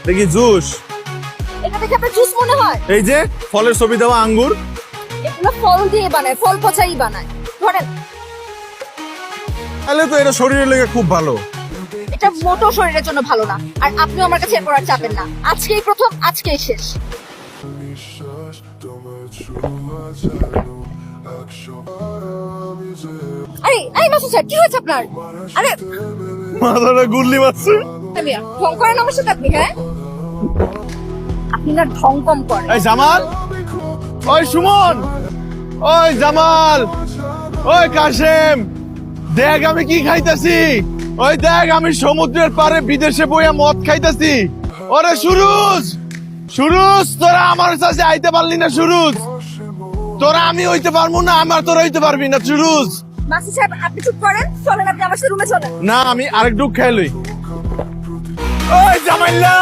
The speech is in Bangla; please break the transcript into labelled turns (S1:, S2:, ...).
S1: দেখি জুস।
S2: এটা দেখে আপনার জুস মনে হয়?
S1: এই যে ফলের ছবি দেওয়া আঙ্গুর।
S2: এগুলো ফল দিয়ে বানায়, ফল পচাই বানায়। ধরেন,
S1: তাহলে তো এটা শরীরের লেগে খুব ভালো।
S2: এটা মোটো শরীরের জন্য ভালো না। আর আপনিও আমার কাছে এরপর আর চাবেন না। আজকেই প্রথম, আজকেই শেষ। আরে এই মাসুদ স্যার, কি হয়েছে আপনার? আরে
S1: মাথাটা গুল্লি মারছে।
S2: মিয়া, ঢং করেন আমার সাথে আপনি? হ্যাঁ, আপনি না ঢং কম করেন।
S1: এই জামাল, ওই সুমন, ওই জামাল, ওই কাশেম, দেখ আমি কি খাইতাছি। ওই দেখ আমি সমুদ্রের পারে বিদেশে বইয়া মদ খাইতাছি। ওরে সুরুজ, সুরুজ, তোরা আমার কাছে আইতে পারলি না সুরুজ। তোরা আমি হইতে পারবো না, আমার তোরা হইতে পারবি না সুরুজ।
S2: মাসুদ সাহেব, আপনি চুপ করেন। চলেন, আপনি আমার সাথে রুমে চলেন।
S1: না, আমি আরেক ডুব খেয়ে লই। ওই জামাইল্লা,